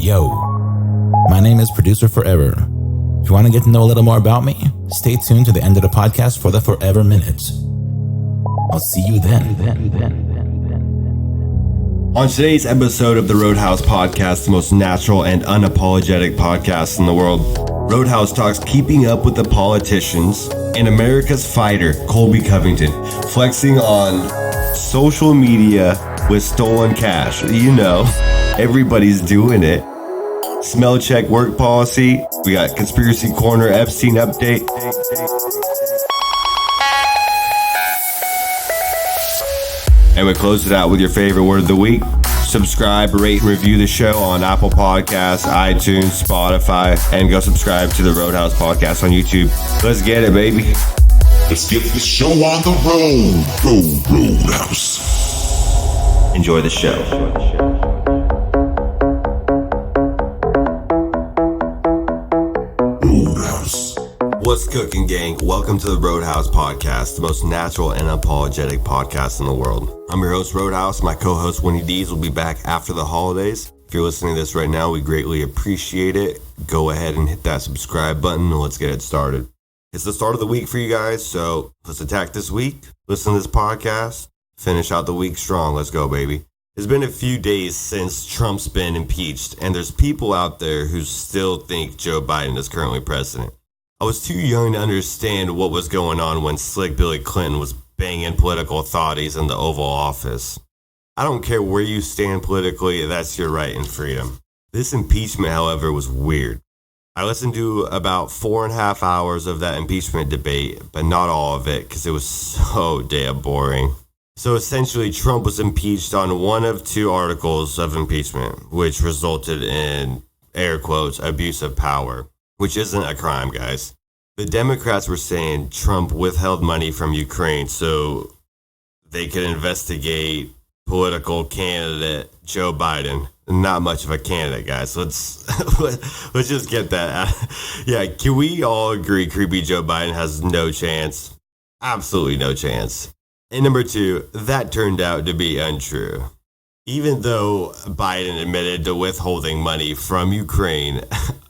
Yo, my name is Producer Forever. If you want to get to know a little more about me, stay tuned to the end of the podcast for the Forever Minute. I'll see you then. On today's episode of the Roadhouse Podcast, the most natural and unapologetic podcast in the world, Roadhouse talks keeping up with the politicians and America's fighter, Colby Covington, flexing on social media with stolen cash. You know, everybody's doing it. Smell check work policy. We got Conspiracy Corner Epstein update. And we close it out with your favorite word of the week. Subscribe, rate, and review the show on Apple Podcasts, iTunes, Spotify, and go subscribe to the Roadhouse Podcast on YouTube. Let's get it, baby. Let's get the show on the road. Go Roadhouse. Enjoy the show. Roadhouse. What's cooking, gang? Welcome to the Roadhouse Podcast, the most natural and unapologetic podcast in the world. I'm your host, Roadhouse. My co-host, Winnie Dees, will be back after the holidays. If you're listening to this right now, we greatly appreciate it. Go ahead and hit that subscribe button and let's get it started. It's the start of the week for you guys, so let's attack this week. Listen to this podcast. Finish out the week strong. Let's go, baby. It's been a few days since Trump's been impeached, and there's people out there who still think Joe Biden is currently president. I was too young to understand what was going on when Slick Billy Clinton was banging political authorities in the Oval Office. I don't care where you stand politically, that's your right and freedom. This impeachment, however, was weird. I listened to about 4.5 hours of that impeachment debate, but not all of it because it was so damn boring. So essentially, Trump was impeached on one of two articles of impeachment, which resulted in, air quotes, abuse of power, which isn't a crime, guys. The Democrats were saying Trump withheld money from Ukraine so they could investigate political candidate Joe Biden. Not much of a candidate, guys. Let's just get that out. Yeah, can we all agree creepy Joe Biden has no chance? Absolutely no chance. And number two, that turned out to be untrue. Even though Biden admitted to withholding money from Ukraine,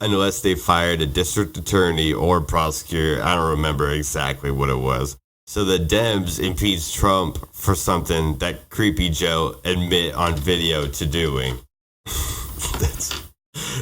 unless they fired a district attorney or prosecutor, I don't remember exactly what it was. So the Dems impeached Trump for something that creepy Joe admit on video to doing.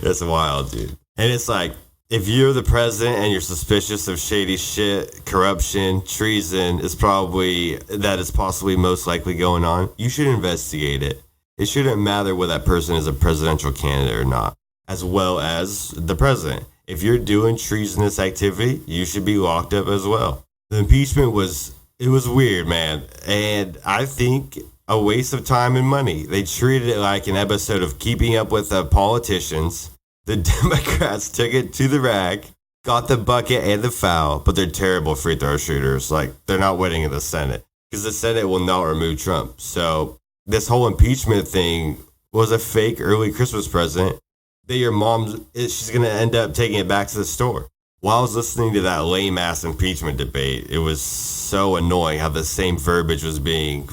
That's wild, dude. And it's like, if you're the president and you're suspicious of shady shit, corruption, treason is possibly most likely going on, you should investigate it. It shouldn't matter whether that person is a presidential candidate or not, as well as the president. If you're doing treasonous activity, you should be locked up as well. The impeachment was weird, man. And I think a waste of time and money. They treated it like an episode of Keeping Up with the Politicians. The Democrats took it to the rack, got the bucket and the foul, but they're terrible free throw shooters. Like, they're not winning in the Senate because the Senate will not remove Trump. So this whole impeachment thing was a fake early Christmas present that your mom, she's going to end up taking it back to the store. While I was listening to that lame ass impeachment debate, it was so annoying how the same verbiage was being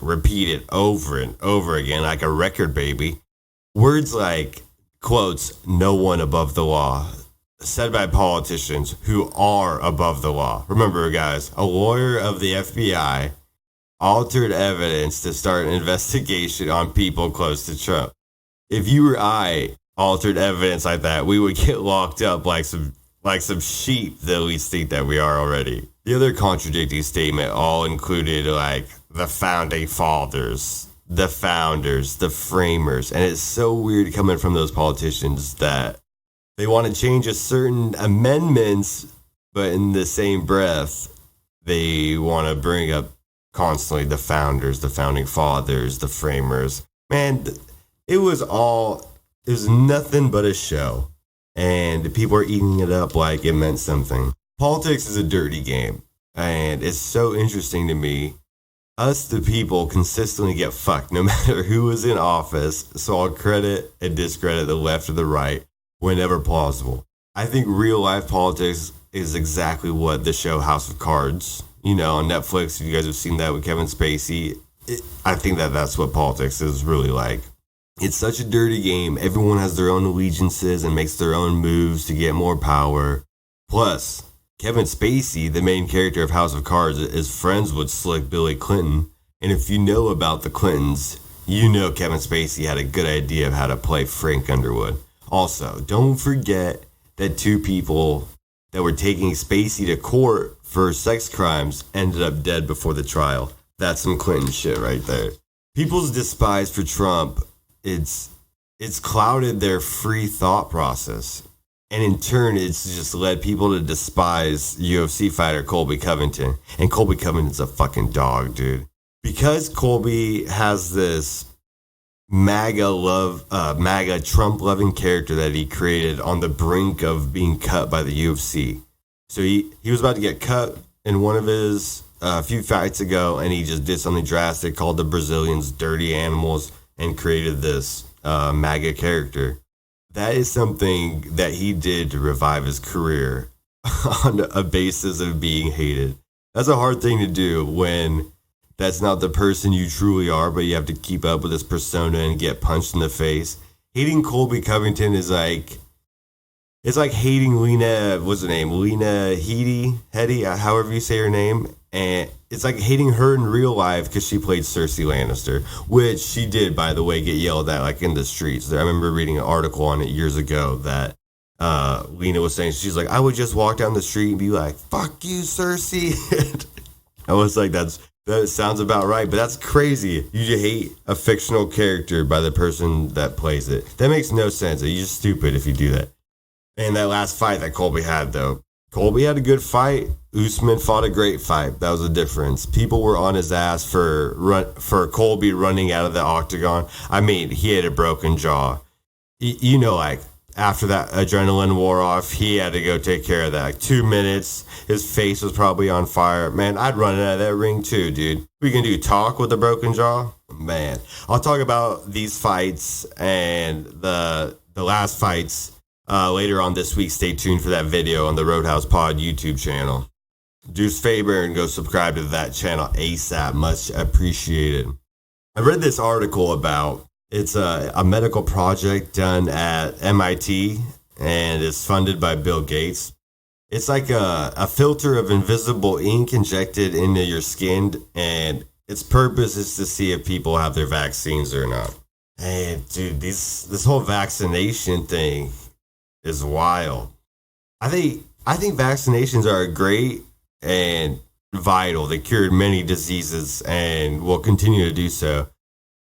repeated over and over again like a record, baby. Words like, quotes, no one above the law, said by politicians who are above the law. Remember, guys, a lawyer of the FBI altered evidence to start an investigation on people close to Trump. If you or I altered evidence like that, we would get locked up like some sheep that we think that we are already. The other contradicting statement all included like the founding fathers, the founders, the framers. And it's so weird coming from those politicians that they want to change a certain amendments, but in the same breath, they want to bring up constantly the founders, the founding fathers, the framers. Man, it was nothing but a show. And people are eating it up like it meant something. Politics is a dirty game. And it's so interesting to me. Us, the people, consistently get fucked no matter who is in office. So I'll credit and discredit the left or the right whenever plausible. I think real life politics is exactly what the show House of Cards, on Netflix, if you guys have seen that with Kevin Spacey, I think that's what politics is really like. It's such a dirty game. Everyone has their own allegiances and makes their own moves to get more power. Plus, Kevin Spacey, the main character of House of Cards, is friends with slick Billy Clinton. And if you know about the Clintons, you know Kevin Spacey had a good idea of how to play Frank Underwood. Also, don't forget that two people that were taking Spacey to court for sex crimes ended up dead before the trial. That's some Clinton shit right there. People's despise for Trump, it's clouded their free thought process. And in turn, it's just led people to despise UFC fighter Colby Covington. And Colby Covington's a fucking dog, dude. Because Colby has this MAGA Trump loving character that he created on the brink of being cut by the UFC. So he was about to get cut in one of his few fights ago, and he just did something drastic, called the Brazilians dirty animals, and created this MAGA character. That is something that he did to revive his career on a basis of being hated. That's a hard thing to do when that's not the person you truly are, but you have to keep up with this persona and get punched in the face. Hating Colby Covington is like, it's like hating Lena, what's her name? Lena Headey, however you say her name. And it's like hating her in real life because she played Cersei Lannister, which she did, by the way, get yelled at like in the streets. I remember reading an article on it years ago that Lena was saying, she's like, I would just walk down the street and be like, fuck you, Cersei. I was like, that sounds about right, but that's crazy. You just hate a fictional character by the person that plays it. That makes no sense. You're just stupid if you do that. And that last fight that Colby had, though, Colby had a good fight. Usman fought a great fight. That was the difference. People were on his ass for Colby running out of the octagon. I mean, he had a broken jaw. You know, like, after that adrenaline wore off, he had to go take care of that. Like 2 minutes, his face was probably on fire. Man, I'd run out of that ring too, dude. We can do talk with a broken jaw? Man, I'll talk about these fights and the last fights later on this week. Stay tuned for that video on the TheRoadHouzPod YouTube channel. Do us a favor and go subscribe to that channel ASAP. Much appreciated. I read this article about, it's a medical project done at MIT and it's funded by Bill Gates. It's like a filter of invisible ink injected into your skin, and its purpose is to see if people have their vaccines or not. Hey, dude, this whole vaccination thing is wild. I think vaccinations are great and vital. They cured many diseases and will continue to do so.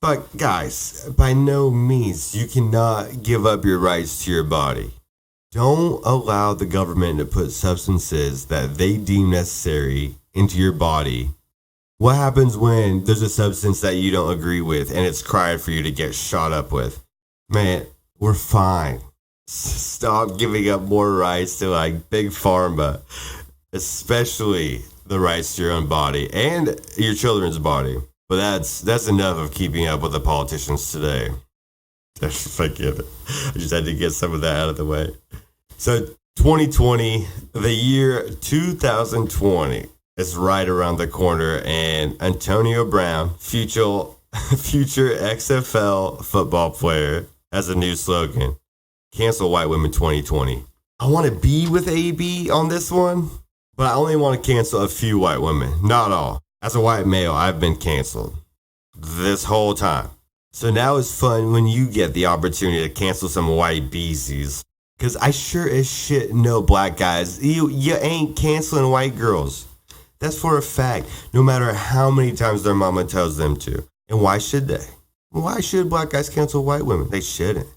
But guys, by no means, you cannot give up your rights to your body. Don't allow the government to put substances that they deem necessary into your body. What happens when there's a substance that you don't agree with and it's cried for you to get shot up with? Man, we're fine. Stop giving up more rights to like big pharma, especially the rights to your own body and your children's body. But that's enough of keeping up with the politicians today. Forget it. I just had to get some of that out of the way. So 2020, the year 2020 is right around the corner, and Antonio Brown, future XFL football player, has a new slogan: cancel white women 2020. I want to be with AB on this one, but I only want to cancel a few white women, not all. As a white male, I've been canceled this whole time. So now it's fun when you get the opportunity to cancel some white beesies. Because I sure as shit know black guys, you ain't canceling white girls. That's for a fact, no matter how many times their mama tells them to. And why should they? Why should black guys cancel white women? They shouldn't.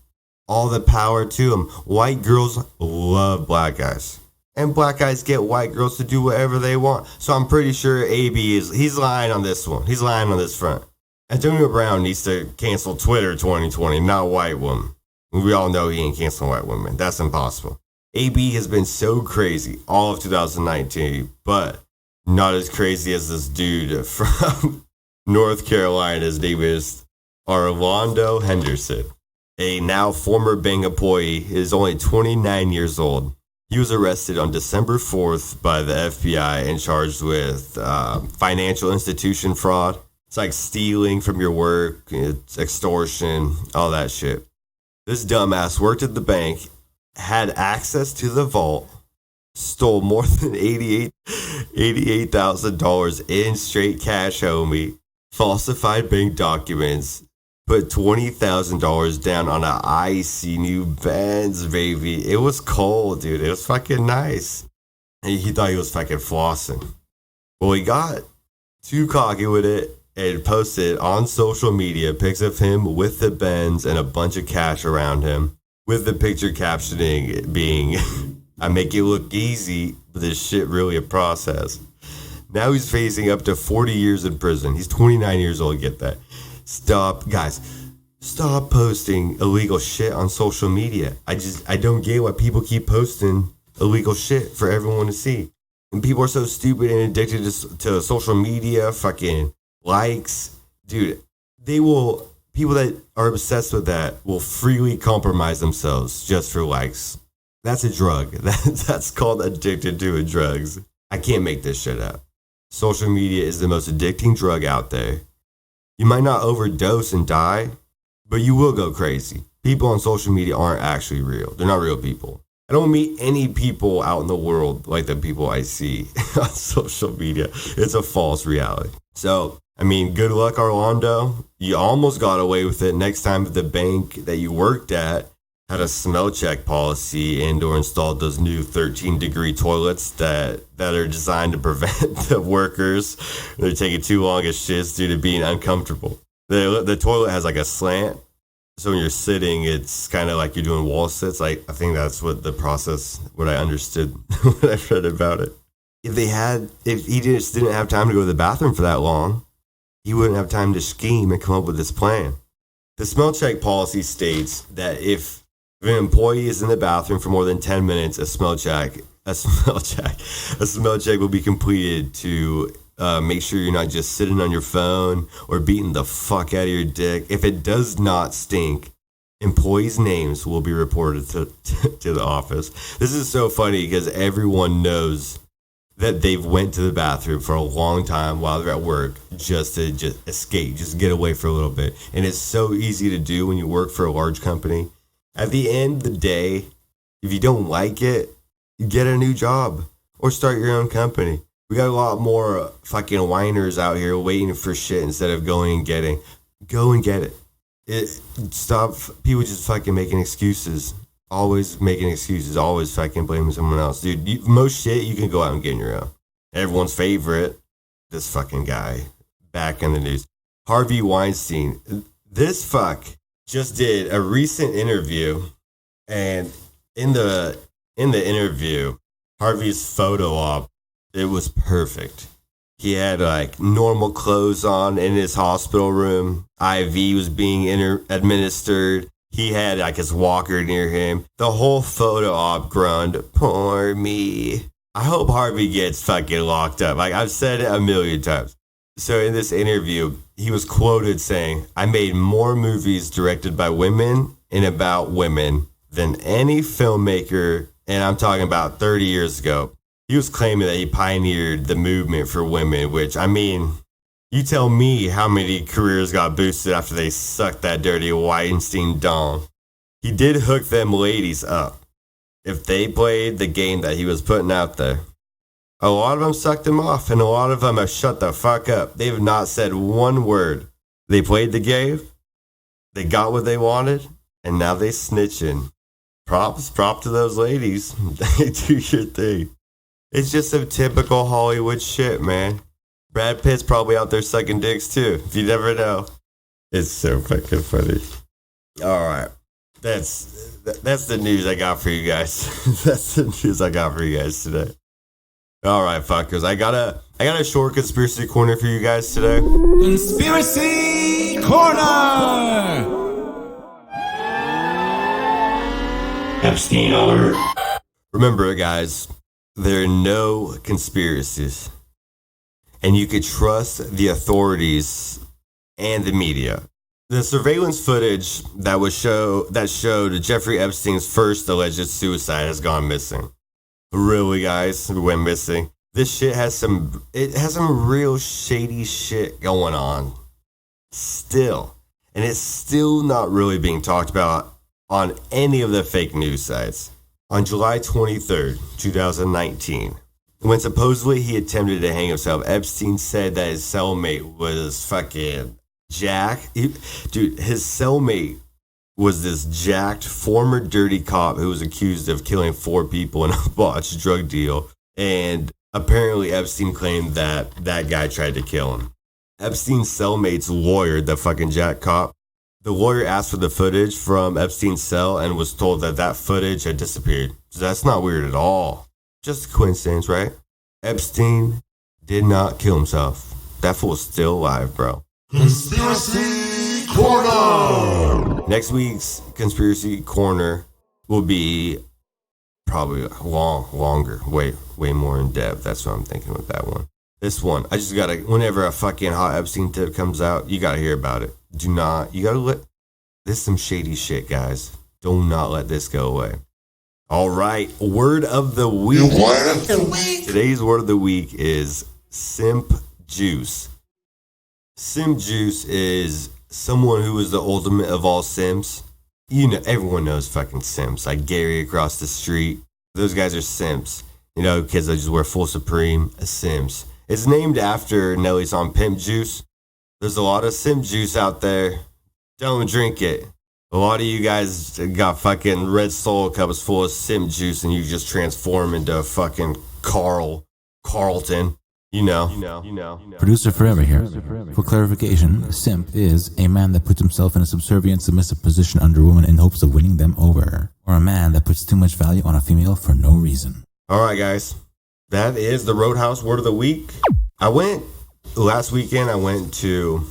All the power to them. White girls love black guys. And black guys get white girls to do whatever they want. So I'm pretty sure AB he's lying on this one. He's lying on this front. Antonio Brown needs to cancel Twitter 2020, not white women. We all know he ain't canceling white women. That's impossible. AB has been so crazy all of 2019, but not as crazy as this dude from North Carolina. His name is Orlando Henderson, a now former Bang employee. He is only 29 years old. He was arrested on December 4th by the FBI and charged with financial institution fraud It's like stealing from your work, it's extortion, all that shit. This dumbass worked at the bank, had access to the vault, stole more than $88,000 in straight cash, homie, falsified bank documents, put $20,000 down on an icy new Benz, baby. It was cold, dude. It was fucking nice. He thought he was fucking flossing. Well, he got too cocky with it and posted on social media pics of him with the Benz and a bunch of cash around him, with the picture captioning being, I make it look easy, but this shit really a process. Now he's facing up to 40 years in prison. He's 29 years old, get that. Stop posting illegal shit on social media. I don't get why people keep posting illegal shit for everyone to see. And people are so stupid and addicted to social media, fucking likes. Dude, people that are obsessed with that will freely compromise themselves just for likes. That's a drug. That's called addicted to drugs. I can't make this shit up. Social media is the most addicting drug out there. You might not overdose and die, but you will go crazy. People on social media aren't actually real. They're not real people. I don't meet any people out in the world like the people I see on social media. It's a false reality. So, I mean, good luck, Orlando. You almost got away with it. Next time the bank that you worked at had a smell check policy and or installed those new 13-degree toilets that are designed to prevent the workers. They're taking too long as shits due to being uncomfortable. The toilet has like a slant. So when you're sitting, it's kind of like you're doing wall sits. I think that's what I understood when I read about it. If he just didn't have time to go to the bathroom for that long, he wouldn't have time to scheme and come up with this plan. The smell check policy states that if an employee is in the bathroom for more than 10 minutes, a smell check will be completed to make sure you're not just sitting on your phone or beating the fuck out of your dick. If it does not stink, employees' names will be reported to the office. This is so funny because everyone knows that they've went to the bathroom for a long time while they're at work just to escape, just get away for a little bit. And it's so easy to do when you work for a large company. At the end of the day, if you don't like it, get a new job or start your own company. We got a lot more fucking whiners out here waiting for shit instead of going and getting. Go and get it. Stop people just fucking making excuses. Always making excuses. Always fucking blaming someone else. Dude, most shit you can go out and get on your own. Everyone's favorite, this fucking guy, back in the news. Harvey Weinstein. This fuck just did a recent interview. And in the interview, Harvey's photo op, it was perfect. He had like normal clothes on in his hospital room. IV was being administered. He had like his walker near him. The whole photo op groaned, poor me. I hope Harvey gets fucking locked up. Like I've said it a million times. So in this interview, he was quoted saying, I made more movies directed by women and about women than any filmmaker. And I'm talking about 30 years ago. He was claiming that he pioneered the movement for women, which, I mean, you tell me how many careers got boosted after they sucked that dirty Weinstein dong. He did hook them ladies up. If they played the game that he was putting out there, a lot of them sucked him off, and a lot of them have shut the fuck up. They have not said one word. They played the game, they got what they wanted, and now they snitching. Prop to those ladies. They do your thing. It's just some typical Hollywood shit, man. Brad Pitt's probably out there sucking dicks too. If you never know. It's so fucking funny. All right. That's the news I got for you guys. That's the news I got for you guys today. All right, fuckers. I got a short conspiracy corner for you guys today. Conspiracy Corner! Epstein alert. Remember, guys, there are no conspiracies. And you could trust the authorities and the media. The surveillance footage that showed Jeffrey Epstein's first alleged suicide has gone missing. Really, guys, it went missing. This shit has some real shady shit going on. Still. And it's still not really being talked about on any of the fake news sites. On July 23rd, 2019, when supposedly he attempted to hang himself, Epstein said that his cellmate was fucking Jack. Dude, his cellmate was this jacked former dirty cop who was accused of killing 4 people in a botched drug deal. And apparently Epstein claimed that that guy tried to kill him. Epstein's cellmate's lawyer, the fucking jack cop, the lawyer asked for the footage from Epstein's cell and was told that that footage had disappeared. So that's not weird at all. Just a coincidence, right? Epstein did not kill himself. That fool's still alive, bro. Conspiracy Corner! Next week's Conspiracy Corner will be probably longer, way more in depth. That's what I'm thinking with that one. This one, I just gotta, whenever a fucking hot Epstein tip comes out, you gotta hear about it. You gotta this is some shady shit, guys. Do not let this go away. All right, word of the week. Today's word of the week is simp juice. Simp juice is someone who is the ultimate of all simps. You know, everyone knows fucking simps, like Gary across the street. Those guys are simps. You know, kids that just wear full Supreme, simps. It's named after Nelly's on Pimp Juice. There's a lot of simp juice out there. Don't drink it. A lot of you guys got fucking red Solo cups full of simp juice and you just transform into a fucking Carlton. You know. Producer Forever here. For clarification, simp is a man that puts himself in a subservient, submissive position under a woman in hopes of winning them over. Or a man that puts too much value on a female for no reason. All right, guys. That is the Roadhouse Word of the Week. Last weekend, I went to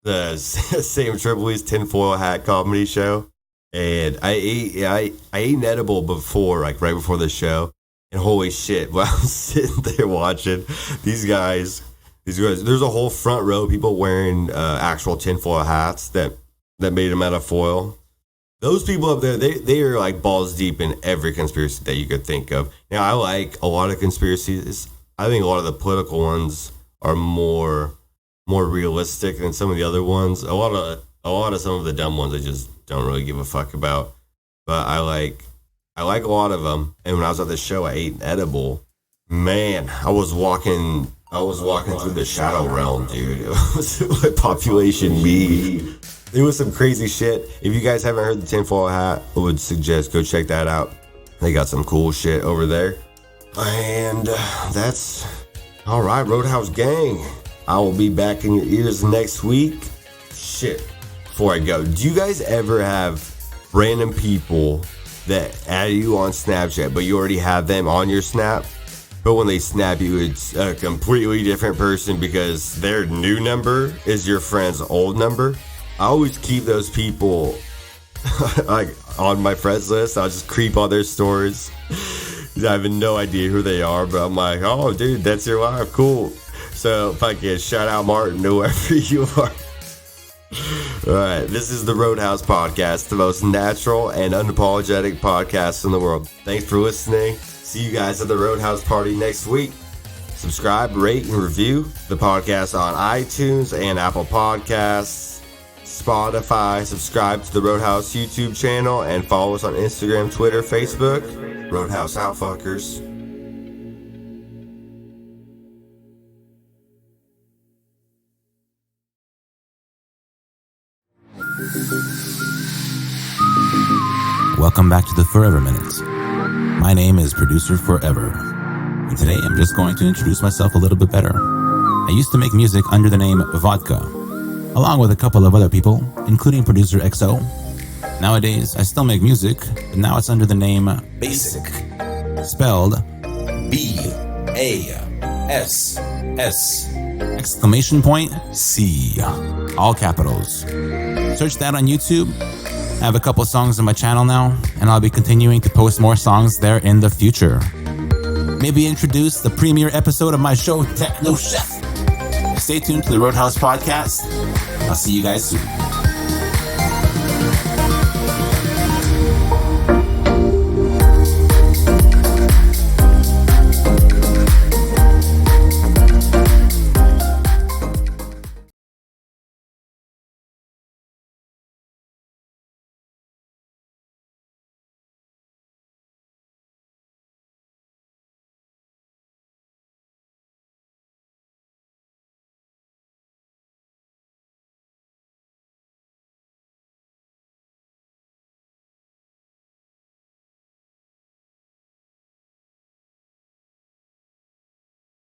the Sam Tripoli's tinfoil hat comedy show. And I ate an edible before, like right before the show. And holy shit, while I was sitting there watching these guys, there's a whole front row of people wearing actual tinfoil hats that made them out of foil. Those people up there, they are like balls deep in every conspiracy that you could think of. Now, I like a lot of conspiracies. I think a lot of the political ones are more realistic than some of the other ones. A lot of some of the dumb ones I just don't really give a fuck about. But I like a lot of them. And when I was at the show, I ate an edible. Man, I was walking through the shadow realm, dude. It was like population me. It was some crazy shit. If you guys haven't heard the tinfoil hat, I would suggest go check that out. They got some cool shit over there. And that's all right, Roadhouse gang. I will be back in your ears next week. Shit. Before I go, do you guys ever have random people that add you on Snapchat, but you already have them on your Snap? But when they snap you, it's a completely different person because their new number is your friend's old number? I always keep those people like on my friends list. I'll just creep on their stories. I have no idea who they are, but I'm like, oh, dude, that's your wife. Cool. So fucking shout out Martin, whoever you are. All right, this is the Roadhouse Podcast, the most natural and unapologetic podcast in the world. Thanks for listening. See you guys at the Roadhouse Party next week. Subscribe, rate, and review the podcast on iTunes and Apple Podcasts, Spotify. Subscribe to the Roadhouse YouTube channel and follow us on Instagram, Twitter, Facebook. Roadhouse out, fuckers. Welcome back to the Forever Minutes. My name is Producer Forever, and today I'm just going to introduce myself a little bit better. I used to make music under the name Vodka, along with a couple of other people, including producer XO. Nowadays, I still make music, but now it's under the name Basic, spelled B-A-S-S! All capitals. Search that on YouTube. I have a couple songs on my channel now, and I'll be continuing to post more songs there in the future. Maybe introduce the premiere episode of my show, Techno Chef. Stay tuned to the Roadhouse Podcast. I'll see you guys soon.